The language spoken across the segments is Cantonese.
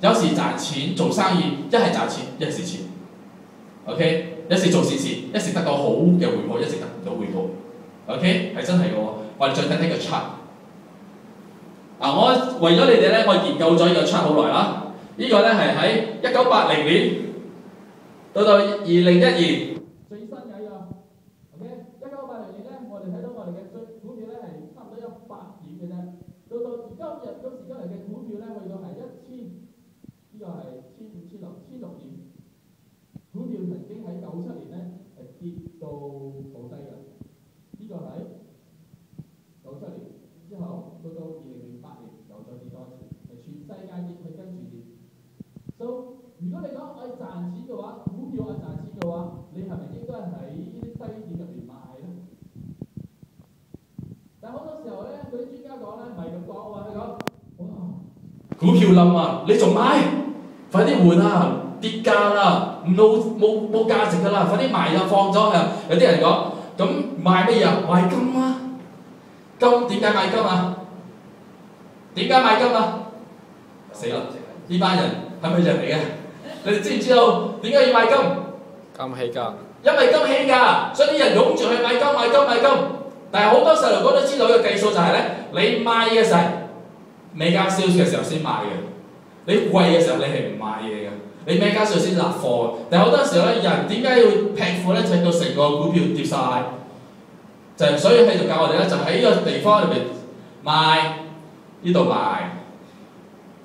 有時賺錢做生意，一係賺錢，一係蝕錢。OK， 有時做善事，一時得到好嘅回報，一時得唔到回報。OK， 係真係嘅喎。我哋再睇睇個 chart。我為咗你哋咧，我研究咗呢個 chart 好耐啦。呢個咧係喺1980年到2012最新嘅呢個。OK， 1980年咧，我哋睇到我哋嘅股票咧係差唔多100點嘅啫。到今時今日嘅股票咧，去到係1000，呢個係1500、1600點。股票曾經喺97年咧係跌到好低嘅，呢個係97年之後到2008年又再跌多一次，係全世界跌，佢跟住跌。So 如果你講我賺錢嘅話，股票我賺錢嘅話，你係咪應該喺呢啲低點入邊買咧？但好多時候咧，嗰啲專家講咧唔係咁講喎，佢講哇股票冧啊，你仲買？快啲換啊！跌價啦，冇價值㗎啦，快啲賣啦，放咗啊！有啲人講，咁賣乜嘢啊？賣金啊！金點解買金啊？點解買金啊？死啦！呢班人係咪人嚟嘅？你哋知唔知道點解要買金？金起價。因為金起價，所以啲人湧住去買金。但係好多細路哥都知道嘅計數就係咧，你賣嘅時候未加 sales 嘅時候先賣嘅，你貴嘅時候你係唔買嘢嘅。你咩加上先立貨，但係好多時候咧，人點解要劈貨咧？就係到成個股票跌晒，就係所以喺度教我哋咧，就喺呢個地方裏邊賣，呢度賣，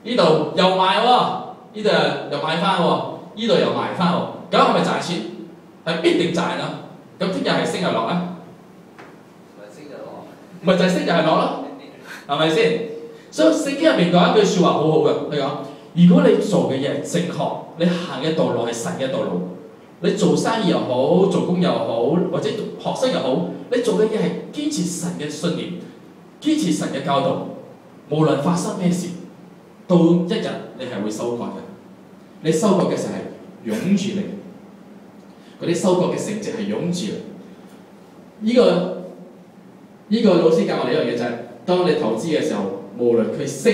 呢度又賣喎，呢度又買翻喎，呢度又賣翻喎，咁係咪賺錢？係必定賺啦。咁聽日係升又落咧？咪就係升就係落咯，係咪先？所以聖經入面講一句説話好好嘅，佢講：如果你做嘅嘢正確，你行嘅道路係神嘅道路，你做生意又好，做工又好，或者學生又好，你做嘅嘢係堅持神嘅信念，堅持神嘅教導，無論發生咩事，到一日你係會收割嘅。你收割嘅時候係湧住你，嗰啲收割嘅成績係湧住你。呢個老師教我哋一樣嘢就係，當你投資嘅時候，無論佢升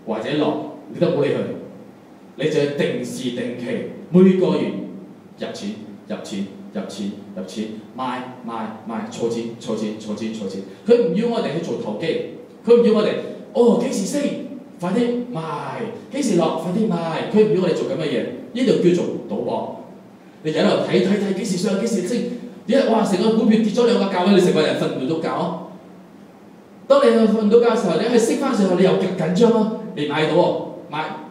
或者落，你都唔好理佢。你就要定時定期，每個月入錢，賣，儲錢。佢唔要我哋去做投機，佢唔要我哋幾時升，快啲賣；幾時落，快啲賣。佢唔要我哋做咁嘅嘢，呢度叫做賭博。你喺度睇幾時上幾時升，一哇成個股票跌咗2個價位，你成個人瞓唔到覺。當你瞓唔到覺嘅時候，你去升翻上去，你又緊張咯，未買到喎，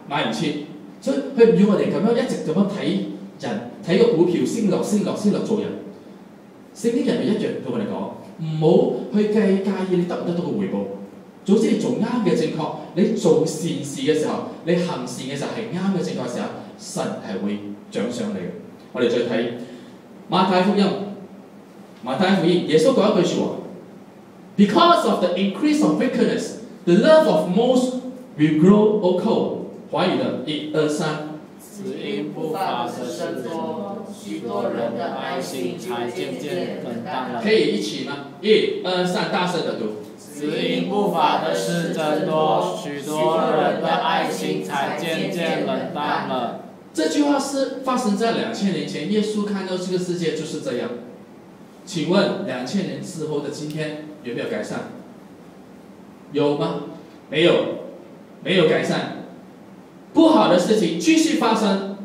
買唔切。所以佢唔要我哋咁樣一直咁樣睇人，睇個股票升落做人。聖經人咪一樣同我哋講，唔好去介意你得唔得到個回報。總之你做啱嘅正確，你做善事嘅時候，你行善嘅時候係啱嘅正確嘅時候，神係會獎賞你嘅。我哋再睇馬太福音，耶穌講一句説話 ：Because of the increase of wickedness, the love of most will grow or cold。华语的1、2、3，只因不法的增多，许多人的爱心才渐渐冷淡了。可以一起吗？1、2、3，大声的读。只因不法的事增多，许多人的爱心才渐渐冷淡了。这句话是发生在2000年前，耶稣看到这个世界就是这样。请问2000年之后的今天有没有改善？有吗？没有，没有改善。不好的事情继续发生，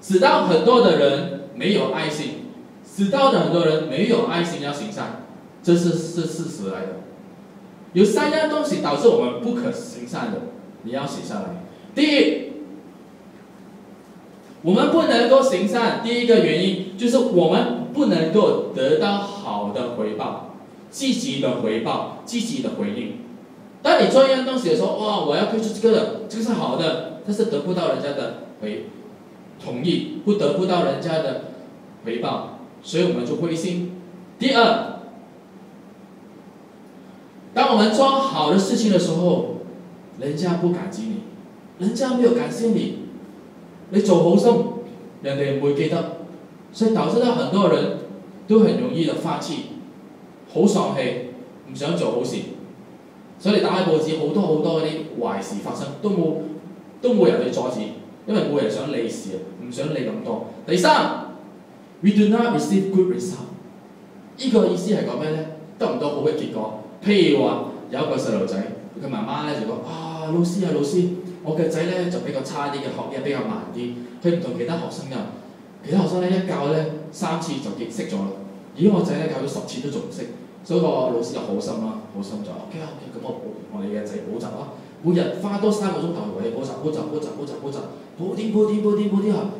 使到很多的人没有爱心，使到很多人没有爱心要行善，这是事实来的。有3样东西导致我们不可行善的，你要写下来。第一，我们不能够行善，第一个原因就是我们不能够得到好的回报，积极的回报，积极的回应。当你做一样东西的时候，哇，我要推出这个的，这个是好的，但是得不到人家的同意，得不到人家的回报，所以我们就灰心。第二，当我们做好的事情的时候，人家不感激你，人家没有感谢你，你做好心，人哋唔會記得，所以導致到很多人都很容易就放棄，好喪氣，唔想做好事。所以你打開報紙，好多嗰啲壞事發生，都冇人去阻止，因為冇人想理事啊，唔想理咁多。第三 ，we do not receive good result。呢個意思係講咩咧？得唔到好嘅結果。譬如話有一個細路仔，佢媽媽咧就講：啊，老師啊老師，我嘅仔咧就比較差啲嘅，學嘢比較慢啲，佢唔同其他學生㗎。其他學生咧一教咧3次就識咗啦，而家我仔咧教咗10次都仲唔識，所以個老師就好心啦，好心就 OK 咁我哋嘅仔補習啦，每日花多3個鐘頭為你補習，補啲下，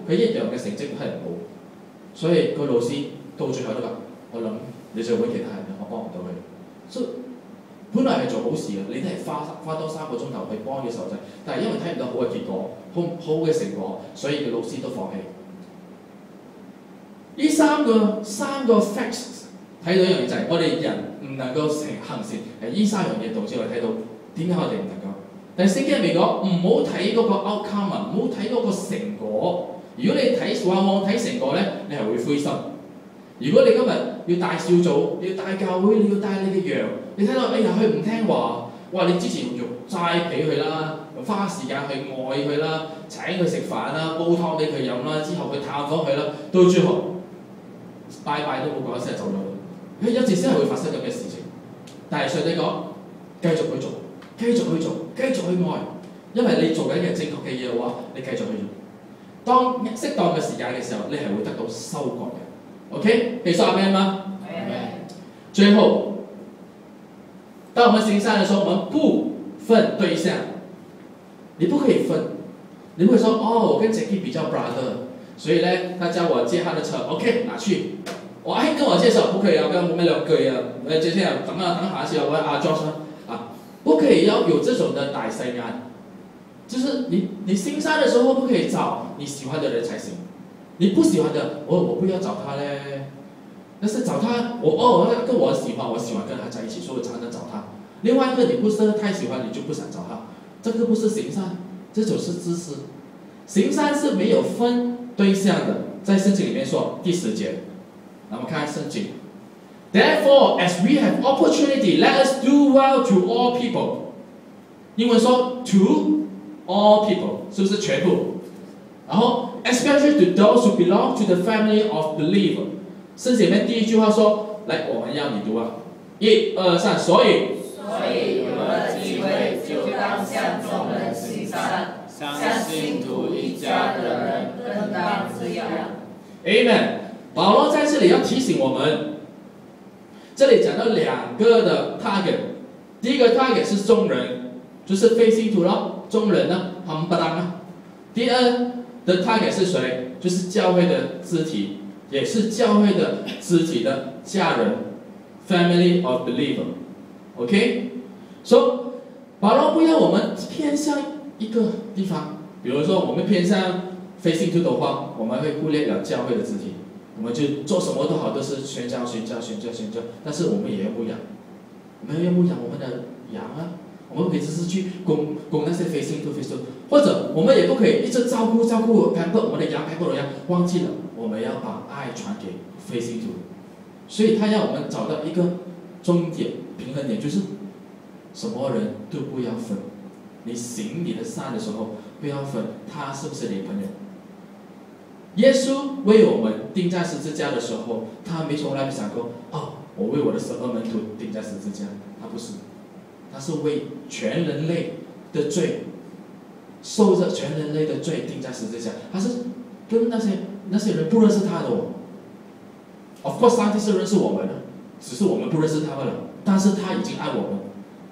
佢一樣嘅成績係唔好，所以個老師到最後都話：我諗你就揾其他人啦，我幫唔到佢。所以本來係做好事嘅，你都係花多3個鐘頭去幫嘅細路仔，但係因為睇唔到好嘅結果，好嘅成果，所以個老師都放棄。呢三個 facts 睇到一樣嘢就係我哋人唔能夠行善，係呢3樣嘢導致我哋睇到點解我哋唔能夠。但係聖經入面講唔好睇嗰個 outcome 啊，唔好睇嗰個成果。如果你往往睇成果咧，你係會灰心。如果你今日要帶小組，要帶教會，你要帶你嘅羊，你睇到哎呀佢唔聽話，哇！你之前用齋俾佢啦，花時間去愛佢啦，請佢食飯啦，煲湯俾佢飲啦，之後去探訪佢啦，到最後拜拜都冇講一聲就走咗。有時先係會發生咁嘅事情，但係上帝講繼續去做，繼續去做，繼續去愛，因為你做緊嘅正確嘅嘢嘅話，你繼續去做。當適當嘅時間嘅時候，你係會得到收穫嘅。OK， 可以說阿們嗎？最後，當我們行善的時候，我們不分對象，你不可以分，你不會說哦，我跟 Jackie 比較 brother， 所以呢，他叫我借他的車 ，OK， 拿去。我跟我介紹不可以啊，跟我們2個啊，接下來等下先，我阿 Josh 啊，不可以要有這種的大善案，就是你行善的時候不可以找你喜歡的人才行，你不喜歡的，我不要找他嘞，但是找他，那個我喜歡跟他在一起，所以我才能找他。另外一個你不是太喜歡，你就不想找他，這個不是行善，這就是自私。行善是沒有分對象的，在聖經裡面說第10節。我們看聖經 ，Therefore, as we have opportunity, let us do well to all people。英文說 to all people， 是不是全部？然後 especially to those who belong to the family of believer。聖經裡面第一句話說，來，我們要你讀啊，1、2、3，所以有了機會就當向眾人行善，向信徒一家的人更當這樣。Amen。保羅在這裡要提醒我們，這裡講到2個的 target， 第一個 target 是眾人，就是非信徒咯，眾人呢，冚唪唥啊。第二的 target 是誰？就是教會的肢體，也是教會的肢體的家人 ，family of believer。OK， 所以保羅不要我們偏向一個地方，比如說我們偏向非信徒的話，我們會忽略了教會的肢體。我們就做什麼都好，都是宣教，但是我們也要牧養，我們要牧養我們的羊啊，我們不可以只是去供那些非信徒，或者我們也不可以一直照顧pamper我們的羊，忘記了我們要把愛傳給非信徒，所以他要我們找到一個終點平衡點，就是什麼人都不要分，你行你的善的時候不要分他是不是你朋友。耶穌為我們釘在十字架的時候，他從來沒想過，我為我的12門徒釘在十字架，他不是，他是為全人類的罪，受着全人類的罪釘在十字架，他是跟那些人不認識他的Of course， 上帝是認識我們的，只是我們不認識他們了，但是他已經愛我們，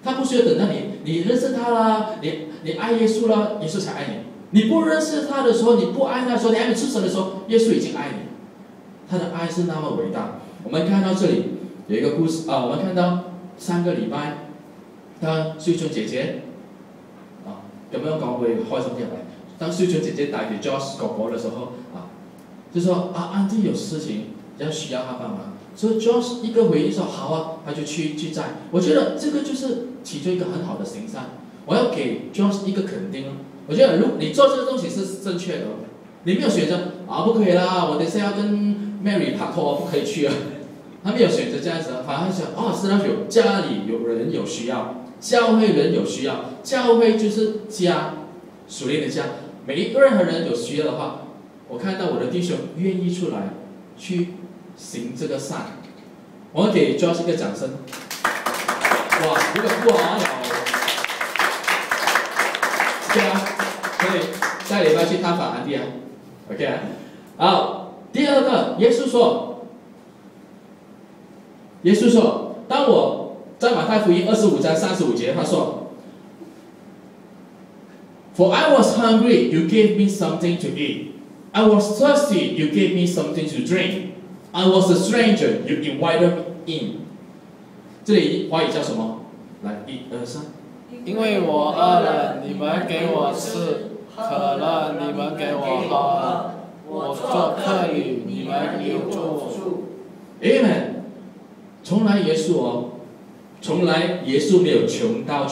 他不需要等到你認識他啦，你愛耶穌啦，耶穌才愛你。你不認識他的時候，你不愛他的時候，你還沒出生的時候，耶穌已經愛你，他的愛是那麼偉大。我們看到這裡有一個故事我們看到3個禮拜，當秀春姐姐咁樣講會開心啲係咪？當秀春姐姐帶給 Josh 哥哥的時候就說Auntie 有事情要需要他幫忙，所以 Josh 一個回應說好啊，他就去載。我覺得這個就是其中一個很好的行善，我要給 Josh 一個肯定。我覺得如果你做這個東西是正確的，你沒有選擇不可以啦，我等下要跟 Mary 拍拖，不可以去啊。他沒有選擇這樣子，反而想是那種家裡有人有需要，教會人有需要，教會就是家，屬靈的家，每一个任何人有需要的话，我看到我的弟兄愿意出来去行这个善，我们给 Josh 一个掌声。哇，如果不好了，对啊，可以下礼拜去探访安迪啊 ，OK 啊。好，第二个，耶稣说，当我在马太福音25章35节，他说 ，For I was hungry, you gave me something to eat. I was thirsty, you gave me something to drink. I was a stranger, you invited me in. 这里华语叫什么？来，1、2、3。因为我饿了，你们给我吃；渴了，你们给我喝；我做客旅，你们留住我。Amen。从来耶稣没有穷到